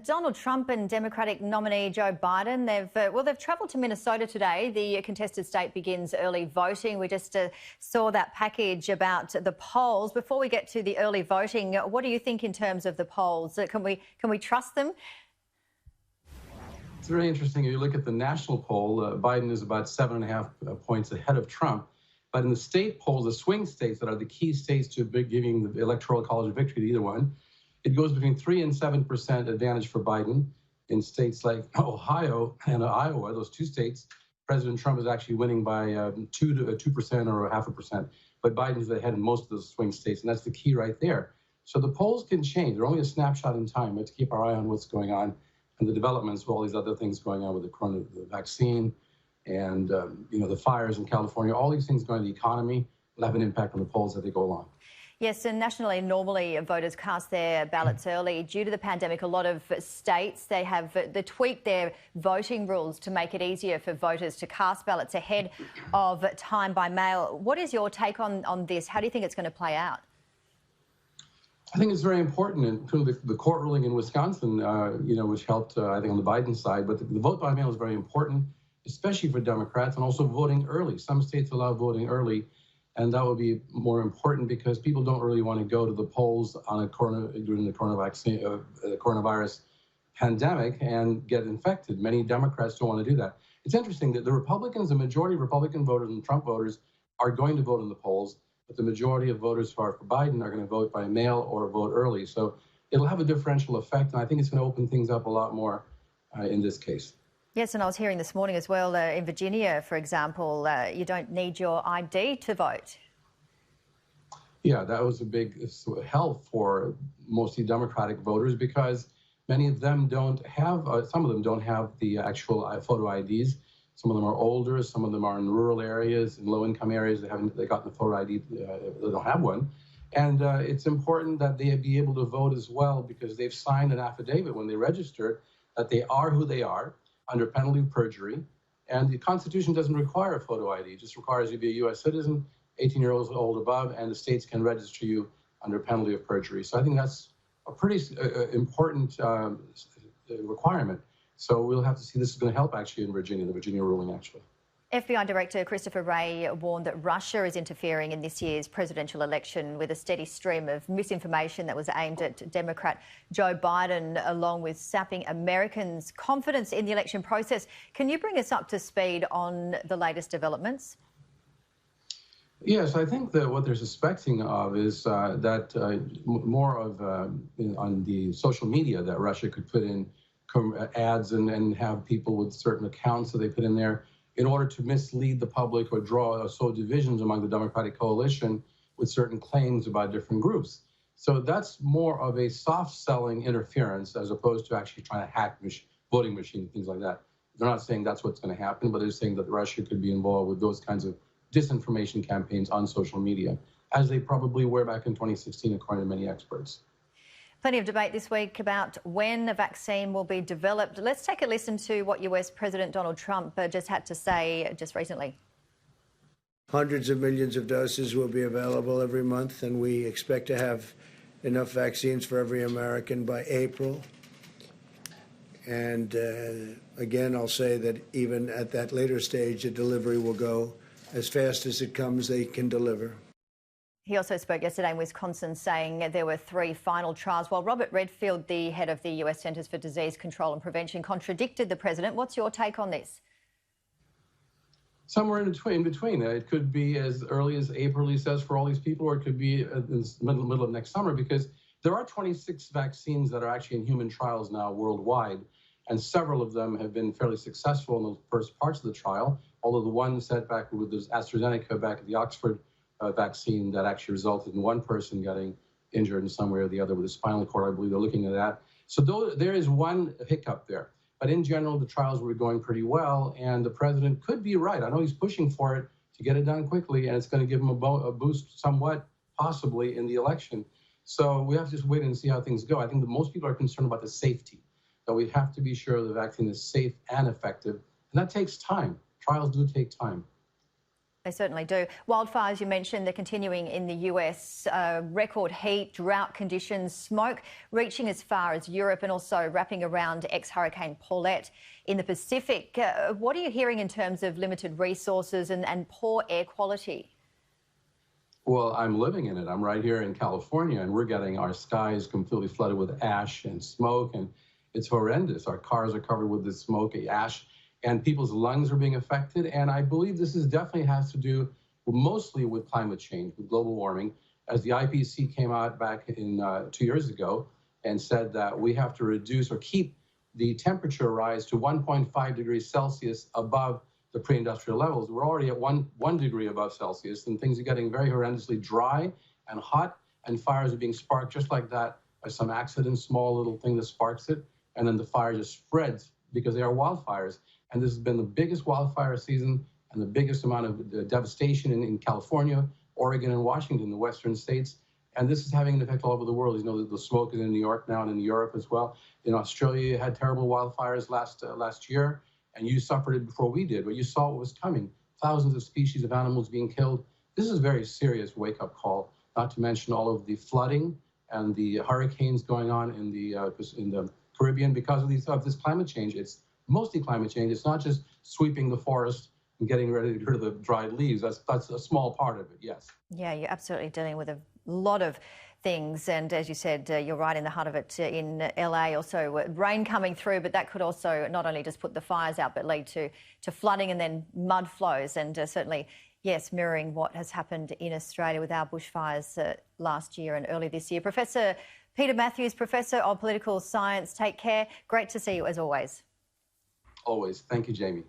Donald Trump and Democratic nominee Joe Biden, they've travelled to Minnesota today. The contested state begins early voting. We just saw that package about the polls. Before we get to the early voting, what do you think in terms of the polls? Can we trust them? It's very interesting. If you look at the national poll, Biden is about 7.5 points ahead of Trump. But in the state polls, the swing states that are the key states to giving the Electoral College victory to either one, it goes between 3 and 7% advantage for Biden. In states like Ohio and Iowa, those two states, President Trump is actually winning by 2% or 0.5%. But Biden's ahead in most of those swing states, and that's the key right there. So the polls can change. They're only a snapshot in time. We have to keep our eye on what's going on and the developments of all these other things going on with the vaccine and the fires in California. All these things going on in the economy will have an impact on the polls as they go along. Yes, and nationally, normally voters cast their ballots early. Due to the pandemic, a lot of states, they tweaked their voting rules to make it easier for voters to cast ballots ahead of time by mail. What is your take on this? How do you think it's going to play out? I think it's very important, including the court ruling in Wisconsin, which helped, I think, on the Biden side. But the vote by mail is very important, especially for Democrats, and also voting early. Some states allow voting early. And that would be more important because people don't really want to go to the polls during the coronavirus pandemic and get infected. Many Democrats don't want to do that. It's interesting that the majority of Republican voters and Trump voters are going to vote in the polls, but the majority of voters who are for Biden are going to vote by mail or vote early. So it'll have a differential effect, and I think it's going to open things up a lot more in this case. Yes, and I was hearing this morning as well, in Virginia, for example, you don't need your ID to vote. Yeah, that was a big help for mostly Democratic voters because many of them don't have, some of them don't have the actual photo IDs. Some of them are older, some of them are in rural areas, in low-income areas. They got the photo ID, they don't have one. And it's important that they be able to vote as well because they've signed an affidavit when they registered that they are who they are, under penalty of perjury, and the Constitution doesn't require a photo ID. It just requires you to be a U.S. citizen, 18 years old above, and the states can register you under penalty of perjury. So I think that's a pretty important requirement. So we'll have to see. This is going to help actually in Virginia, the Virginia ruling actually. FBI Director Christopher Wray warned that Russia is interfering in this year's presidential election with a steady stream of misinformation that was aimed at Democrat Joe Biden, along with sapping Americans' confidence in the election process. Can you bring us up to speed on the latest developments? Yes, I think that what they're suspecting of is that more of on the social media that Russia could put in ads and have people with certain accounts that they put in there in order to mislead the public or sow divisions among the Democratic coalition with certain claims about different groups. So that's more of a soft-selling interference as opposed to actually trying to hack voting machines, things like that. They're not saying that's what's going to happen, but they're saying that Russia could be involved with those kinds of disinformation campaigns on social media, as they probably were back in 2016, according to many experts. Plenty of debate this week about when a vaccine will be developed. Let's take a listen to what US President Donald Trump just had to say just recently. Hundreds of millions of doses will be available every month, and we expect to have enough vaccines for every American by April. And again, I'll say that even at that later stage, the delivery will go as fast as it comes, they can deliver. He also spoke yesterday in Wisconsin saying there were 3 final trials, while Robert Redfield, the head of the US Centers for Disease Control and Prevention, contradicted the president. What's your take on this? Somewhere in between. It could be as early as April, he says, for all these people, or it could be in the middle of next summer, because there are 26 vaccines that are actually in human trials now worldwide, and several of them have been fairly successful in the first parts of the trial, although the one setback with this AstraZeneca back at the Oxford vaccine that actually resulted in one person getting injured in some way or the other with a spinal cord. I believe they're looking at that. So there is one hiccup there. But in general, the trials were going pretty well, and the president could be right. I know he's pushing for it to get it done quickly, and it's going to give him a boost somewhat, possibly, in the election. So we have to just wait and see how things go. I think that most people are concerned about the safety, that we have to be sure the vaccine is safe and effective, and that takes time. Trials do take time. They certainly do. Wildfires, you mentioned, they're continuing in the US. Record heat, drought conditions, smoke reaching as far as Europe and also wrapping around ex-Hurricane Paulette in the Pacific. What are you hearing in terms of limited resources and poor air quality? Well, I'm living in it. I'm right here in California, and we're getting our skies completely flooded with ash and smoke, and it's horrendous. Our cars are covered with this smoke, ash, and people's lungs are being affected. And I believe this definitely has to do mostly with climate change, with global warming. As the IPCC came out back in 2 years ago and said that we have to reduce or keep the temperature rise to 1.5 degrees Celsius above the pre-industrial levels. We're already at one degree above Celsius, and things are getting very horrendously dry and hot, and fires are being sparked just like that by some accident, small little thing that sparks it, and then the fire just spreads because they are wildfires. And this has been the biggest wildfire season and the biggest amount of devastation in California, Oregon, and Washington, the western states. And this is having an effect all over the world. You know, the smoke is in New York now and in Europe as well. In Australia, you had terrible wildfires last year, and you suffered it before we did, but you saw what was coming. Thousands of species of animals being killed. This is a very serious wake-up call, not to mention all of the flooding and the hurricanes going on in the Caribbean because of this climate change. It's mostly climate change. It's not just sweeping the forest and getting ready to get rid of the dried leaves. That's a small part of it, yes. Yeah, you're absolutely dealing with a lot of things. And as you said, you're right in the heart of it in LA. Also, rain coming through, but that could also not only just put the fires out, but lead to flooding and then mud flows. And certainly, yes, mirroring what has happened in Australia with our bushfires last year and early this year. Professor Peter Mathews, Professor of Political Science, take care. Great to see you as always. Always. Thank you, Jamie.